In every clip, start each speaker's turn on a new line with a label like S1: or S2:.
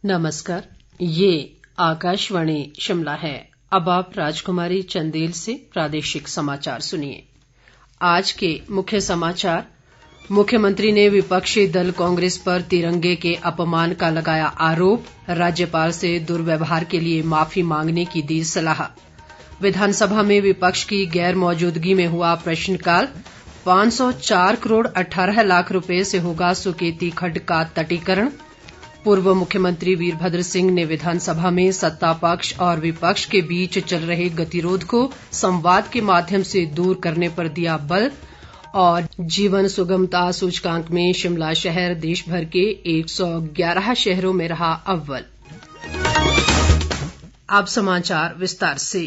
S1: नमस्कार, ये आकाशवाणी शिमला है। अब आप राजकुमारी चंदेल से प्रादेशिक समाचार सुनिए। आज के मुख्य समाचार। मुख्यमंत्री ने विपक्षी दल कांग्रेस पर तिरंगे के अपमान का लगाया आरोप, राज्यपाल से दुर्व्यवहार के लिए माफी मांगने की दी सलाह। विधानसभा में विपक्ष की गैर मौजूदगी में हुआ प्रश्नकाल। 504 करोड़ 18 लाख रुपए से होगा सुकेती खड्ड का तटीकरण। पूर्व मुख्यमंत्री वीरभद्र सिंह ने विधानसभा में सत्ता पक्ष और विपक्ष के बीच चल रहे गतिरोध को संवाद के माध्यम से दूर करने पर दिया बल। और जीवन सुगमता सूचकांक में शिमला शहर देश भर के 111 शहरों में रहा अव्वल। अब समाचार विस्तार से।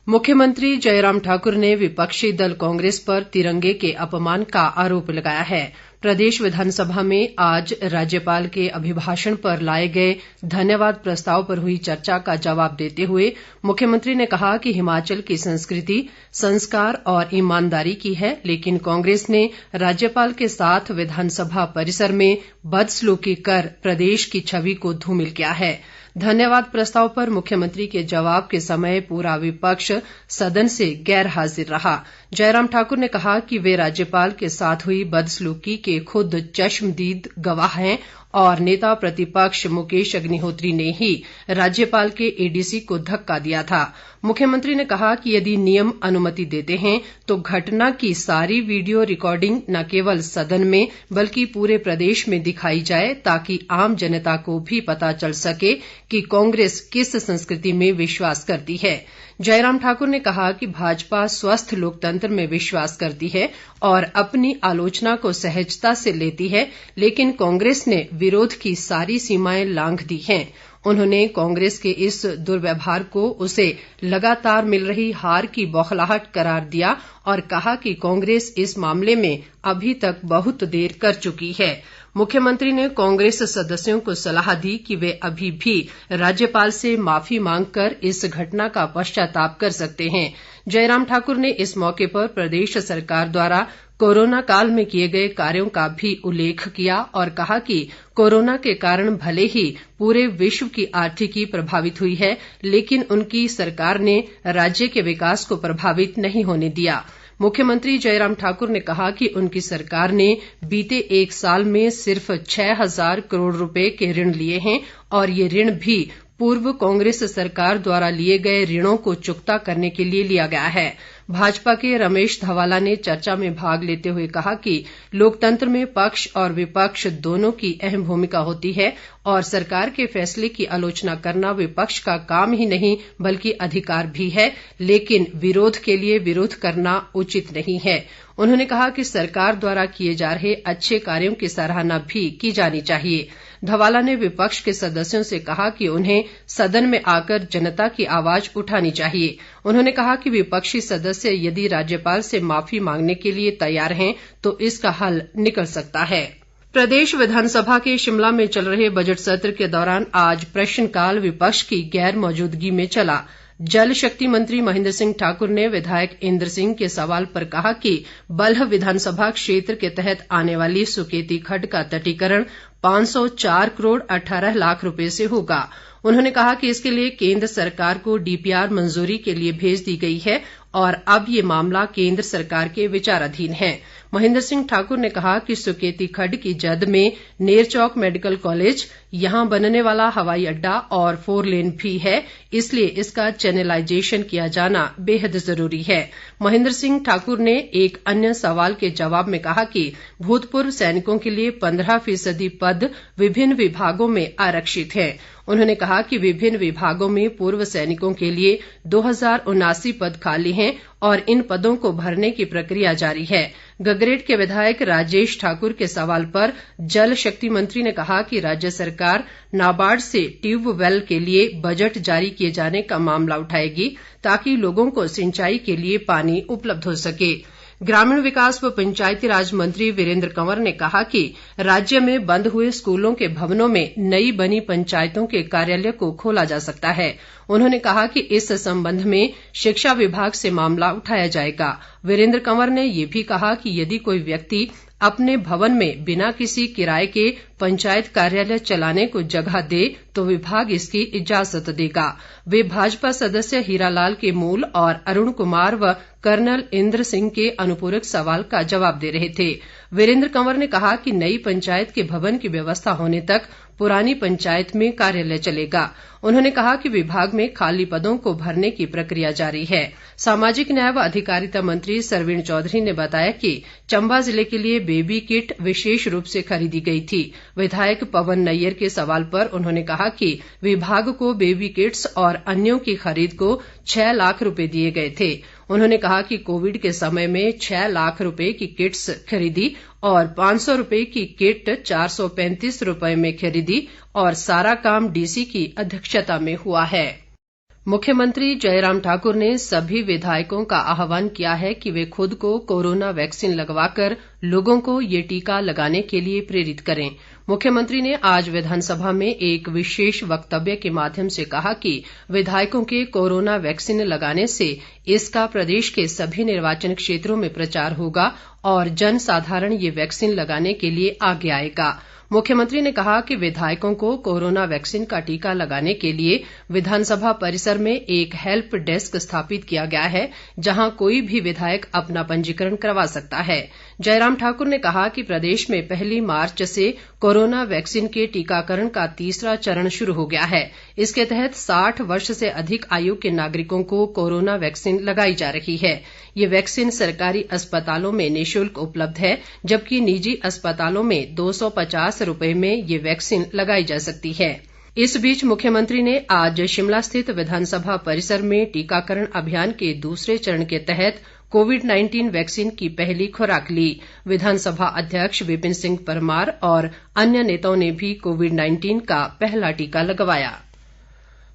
S1: मुख्यमंत्री जयराम ठाकुर ने विपक्षी दल कांग्रेस पर तिरंगे के अपमान का आरोप लगाया है। प्रदेश विधानसभा में आज राज्यपाल के अभिभाषण पर लाए गए धन्यवाद प्रस्ताव पर हुई चर्चा का जवाब देते हुए मुख्यमंत्री ने कहा कि हिमाचल की संस्कृति संस्कार और ईमानदारी की है, लेकिन कांग्रेस ने राज्यपाल के साथ विधानसभा परिसर में बदसलूकी कर प्रदेश की छवि को धूमिल किया है। धन्यवाद प्रस्ताव पर मुख्यमंत्री के जवाब के समय पूरा विपक्ष सदन से गैर हाजिर रहा। जयराम ठाकुर ने कहा कि वे राज्यपाल के साथ हुई बदसलूकी के खुद चश्मदीद गवाह हैं और नेता प्रतिपक्ष मुकेश अग्निहोत्री ने ही राज्यपाल के एडीसी को धक्का दिया था। मुख्यमंत्री ने कहा कि यदि नियम अनुमति देते हैं तो घटना की सारी वीडियो रिकॉर्डिंग न केवल सदन में बल्कि पूरे प्रदेश में दिखाई जाए, ताकि आम जनता को भी पता चल सके कि कांग्रेस किस संस्कृति में विश्वास करती है। जयराम ठाकुर ने कहा कि भाजपा स्वस्थ लोकतंत्र में विश्वास करती है और अपनी आलोचना को सहजता से लेती है, लेकिन कांग्रेस ने विरोध की सारी सीमाएं लांघ दी हैं। उन्होंने कांग्रेस के इस दुर्व्यवहार को उसे लगातार मिल रही हार की बौखलाहट करार दिया और कहा कि कांग्रेस इस मामले में अभी तक बहुत देर कर चुकी है। मुख्यमंत्री ने कांग्रेस सदस्यों को सलाह दी कि वे अभी भी राज्यपाल से माफी मांगकर इस घटना का पश्चाताप कर सकते हैं। जयराम ठाकुर ने इस मौके पर प्रदेश सरकार द्वारा कोरोना काल में किए गए कार्यों का भी उल्लेख किया और कहा कि कोरोना के कारण भले ही पूरे विश्व की आर्थिकी प्रभावित हुई है, लेकिन उनकी सरकार ने राज्य के विकास को प्रभावित नहीं होने दिया। मुख्यमंत्री जयराम ठाकुर ने कहा कि उनकी सरकार ने बीते 1 साल में सिर्फ 6,000 करोड़ रुपए के ऋण लिए हैं और ये ऋण भी पूर्व कांग्रेस सरकार द्वारा लिए गए ऋणों को चुकता करने के लिए लिया गया है। भाजपा के रमेश धवाला ने चर्चा में भाग लेते हुए कहा कि लोकतंत्र में पक्ष और विपक्ष दोनों की अहम भूमिका होती है और सरकार के फैसले की आलोचना करना विपक्ष का काम ही नहीं बल्कि अधिकार भी है, लेकिन विरोध के लिए विरोध करना उचित नहीं है। उन्होंने कहा कि सरकार द्वारा किए जा रहे अच्छे कार्यों की सराहना भी की जानी चाहिए। धवाला ने विपक्ष के सदस्यों से कहा कि उन्हें सदन में आकर जनता की आवाज उठानी चाहिए। उन्होंने कहा कि विपक्षी सदस्य यदि राज्यपाल से माफी मांगने के लिए तैयार हैं तो इसका हल निकल सकता है। प्रदेश विधानसभा के शिमला में चल रहे बजट सत्र के दौरान आज प्रश्नकाल विपक्ष की गैर मौजूदगी में चला। जल शक्ति मंत्री महेंद्र सिंह ठाकुर ने विधायक इंद्र सिंह के सवाल पर कहा कि बल्ह विधानसभा क्षेत्र के तहत आने वाली सुकेती खड्ड का तटीकरण 504 करोड़ 18 लाख रुपए से होगा। उन्होंने कहा कि इसके लिए केंद्र सरकार को डीपीआर मंजूरी के लिए भेज दी गई है और अब ये मामला केंद्र सरकार के विचाराधीन है। महेंद्र सिंह ठाकुर ने कहा कि सुकेती खड्ड की जद में नेरचौक मेडिकल कॉलेज, यहां बनने वाला हवाई अड्डा और 4 लेन भी है, इसलिए इसका चैनलाइजेशन किया जाना बेहद जरूरी है। महेंद्र सिंह ठाकुर ने एक अन्य सवाल के जवाब में कहा कि भूतपूर्व सैनिकों के लिए 15% पद विभिन्न विभागों में आरक्षित हैं। उन्होंने कहा कि विभिन्न विभागों में पूर्व सैनिकों के लिए 2079 पद खाली हैं और इन पदों को भरने की प्रक्रिया जारी है। गगरेट के विधायक राजेश ठाकुर के सवाल पर जल शक्ति मंत्री ने कहा कि राज्य सरकार नाबार्ड से ट्यूबवेल के लिए बजट जारी किए जाने का मामला उठाएगी ताकि लोगों को सिंचाई के लिए पानी उपलब्ध हो सके। ग्रामीण विकास व पंचायती राज मंत्री वीरेंद्र कंवर ने कहा कि राज्य में बंद हुए स्कूलों के भवनों में नई बनी पंचायतों के कार्यालय को खोला जा सकता है। उन्होंने कहा कि इस संबंध में शिक्षा विभाग से मामला उठाया जाएगा। वीरेंद्र कंवर ने ये भी कहा कि यदि कोई व्यक्ति अपने भवन में बिना किसी किराए के पंचायत कार्यालय चलाने को जगह दे तो विभाग इसकी इजाजत देगा। वे भाजपा सदस्य हीरालाल के मूल और अरुण कुमार व कर्नल इंद्र सिंह के अनुपूरक सवाल का जवाब दे रहे थे। वीरेंद्र कंवर ने कहा कि नई पंचायत के भवन की व्यवस्था होने तक पुरानी पंचायत में कार्यालय चलेगा। उन्होंने कहा कि विभाग में खाली पदों को भरने की प्रक्रिया जारी है। सामाजिक न्याय व अधिकारिता मंत्री सरवीण चौधरी ने बताया कि चंबा जिले के लिए बेबी किट विशेष रूप से खरीदी गई थी। विधायक पवन नैयर के सवाल पर उन्होंने कहा कि विभाग को बेबी किट्स और अन्यों की खरीद को 6 लाख रुपए दिए गए थे। उन्होंने कहा कि कोविड के समय में 6 लाख रुपए की किट्स खरीदी और 500 रुपए की किट 435 रुपए में खरीदी और सारा काम डीसी की अध्यक्षता में हुआ है। मुख्यमंत्री जयराम ठाकुर ने सभी विधायकों का आह्वान किया है कि वे खुद को कोरोना वैक्सीन लगवाकर लोगों को ये टीका लगाने के लिए प्रेरित करें। मुख्यमंत्री ने आज विधानसभा में एक विशेष वक्तव्य के माध्यम से कहा कि विधायकों के कोरोना वैक्सीन लगाने से इसका प्रदेश के सभी निर्वाचन क्षेत्रों में प्रचार होगा और जन साधारण ये वैक्सीन लगाने के लिए आगे आएगा। मुख्यमंत्री ने कहा कि विधायकों को कोरोना वैक्सीन का टीका लगाने के लिए विधानसभा परिसर में एक हेल्प डेस्क स्थापित किया गया है, जहां कोई भी विधायक अपना पंजीकरण करवा सकता है। जयराम ठाकुर ने कहा कि प्रदेश में 1 मार्च से कोरोना वैक्सीन के टीकाकरण का तीसरा चरण शुरू हो गया है। इसके तहत 60 वर्ष से अधिक आयु के नागरिकों को कोरोना वैक्सीन लगाई जा रही है। ये वैक्सीन सरकारी अस्पतालों में निःशुल्क उपलब्ध है, जबकि निजी अस्पतालों में 250 रुपए में ये वैक्सीन लगाई जा सकती है। इस बीच मुख्यमंत्री ने आज शिमला स्थित विधानसभा परिसर में टीकाकरण अभियान के दूसरे चरण के तहत कोविड-19 वैक्सीन की पहली खुराक ली। विधानसभा अध्यक्ष विपिन सिंह परमार और अन्य नेताओं ने भी कोविड-19 का पहला टीका लगवाया।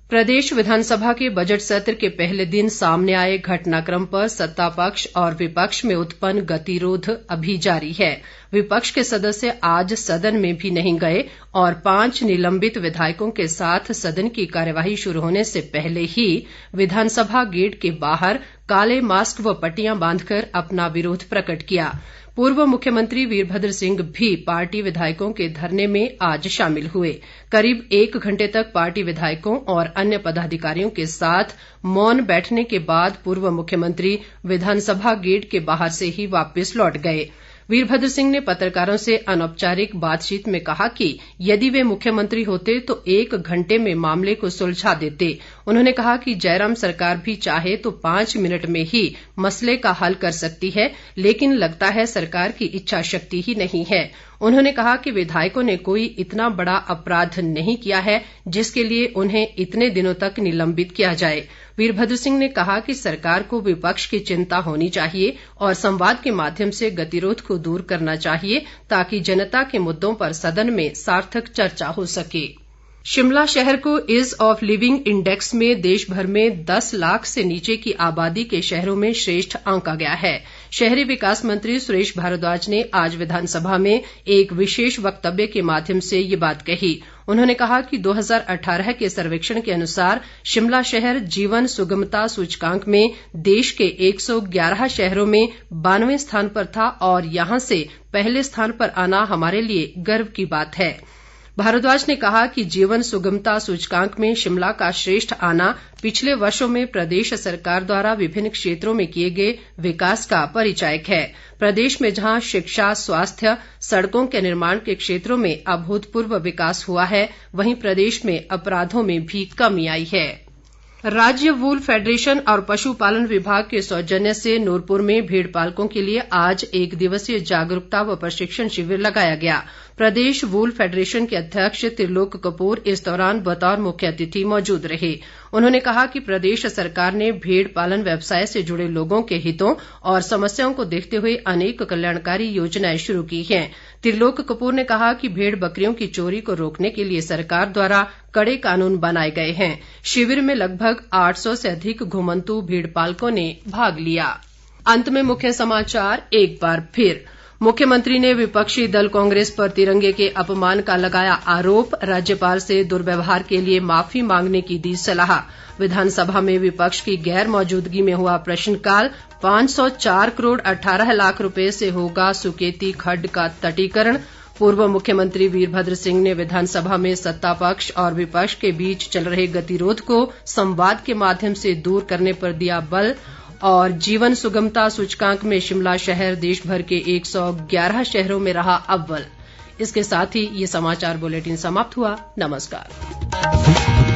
S1: प्रदेश विधानसभा के बजट सत्र के पहले दिन सामने आए घटनाक्रम पर सत्ता पक्ष और विपक्ष में उत्पन्न गतिरोध अभी जारी है। विपक्ष के सदस्य आज सदन में भी नहीं गए और 5 निलंबित विधायकों के साथ सदन की कार्यवाही शुरू होने से पहले ही विधानसभा गेट के बाहर काले मास्क व पट्टियां बांधकर अपना विरोध प्रकट किया। पूर्व मुख्यमंत्री वीरभद्र सिंह भी पार्टी विधायकों के धरने में आज शामिल हुए। करीब 1 घंटे तक पार्टी विधायकों और अन्य पदाधिकारियों के साथ मौन बैठने के बाद पूर्व मुख्यमंत्री विधानसभा गेट के बाहर से ही वापस लौट गए। वीरभद्र सिंह ने पत्रकारों से अनौपचारिक बातचीत में कहा कि यदि वे मुख्यमंत्री होते तो 1 घंटे में मामले को सुलझा देते। उन्होंने कहा कि जयराम सरकार भी चाहे तो 5 मिनट में ही मसले का हल कर सकती है, लेकिन लगता है सरकार की इच्छा शक्ति ही नहीं है। उन्होंने कहा कि विधायकों ने कोई इतना बड़ा अपराध नहीं किया है जिसके लिए उन्हें इतने दिनों तक निलंबित किया जाए। वीरभद्र सिंह ने कहा कि सरकार को विपक्ष की चिंता होनी चाहिए और संवाद के माध्यम से गतिरोध को दूर करना चाहिए ताकि जनता के मुद्दों पर सदन में सार्थक चर्चा हो सके। शिमला शहर को ईज ऑफ लिविंग इंडेक्स में देश भर में 10 लाख से नीचे की आबादी के शहरों में श्रेष्ठ आंका गया है। शहरी विकास मंत्री सुरेश भारद्वाज ने आज विधानसभा में एक विशेष वक्तव्य के माध्यम से ये बात कही। उन्होंने कहा कि 2018 के सर्वेक्षण के अनुसार शिमला शहर जीवन सुगमता सूचकांक में देश के 111 शहरों में 92वें स्थान पर था और यहां से पहले स्थान पर आना हमारे लिए गर्व की बात है। भारद्वाज ने कहा कि जीवन सुगमता सूचकांक में शिमला का श्रेष्ठ आना पिछले वर्षों में प्रदेश सरकार द्वारा विभिन्न क्षेत्रों में किए गए विकास का परिचायक है। प्रदेश में जहां शिक्षा, स्वास्थ्य, सड़कों के निर्माण के क्षेत्रों में अभूतपूर्व विकास हुआ है, वहीं प्रदेश में अपराधों में भी कमी आई है। राज्य वूल फेडरेशन और पशुपालन विभाग के सौजन्य से नूरपुर में भेड़ पालकों के लिए आज 1 दिवसीय जागरूकता व प्रशिक्षण शिविर लगाया गया। प्रदेश वूल फेडरेशन के अध्यक्ष त्रिलोक कपूर इस दौरान बतौर मुख्य अतिथि मौजूद रहे। उन्होंने कहा कि प्रदेश सरकार ने भेड़ पालन व्यवसाय से जुड़े लोगों के हितों और समस्याओं को देखते हुए अनेक कल्याणकारी योजनाएं शुरू की हैं। त्रिलोक कपूर ने कहा कि भेड़ बकरियों की चोरी को रोकने के लिए सरकार द्वारा कड़े कानून बनाए गए हैं। शिविर में लगभग 800 से अधिक घुमंतू भेड़ पालकों ने भाग लिया। अंत में मुख्य समाचार एक बार फिर। मुख्यमंत्री ने विपक्षी दल कांग्रेस पर तिरंगे के अपमान का लगाया आरोप। राज्यपाल से दुर्व्यवहार के लिए माफी मांगने की दी सलाह। विधानसभा में विपक्ष की गैर मौजूदगी में हुआ प्रश्नकाल। 504 करोड़ 18 लाख रुपए से होगा सुकेती खड्ड का तटीकरण। पूर्व मुख्यमंत्री वीरभद्र सिंह ने विधानसभा में सत्ता पक्ष और विपक्ष के बीच चल रहे गतिरोध को संवाद के माध्यम से दूर करने पर दिया बल। और जीवन सुगमता सूचकांक में शिमला शहर देश भर के 111 शहरों में रहा अव्वल। इसके साथ ही ये समाचार बुलेटिन समाप्त हुआ। नमस्कार।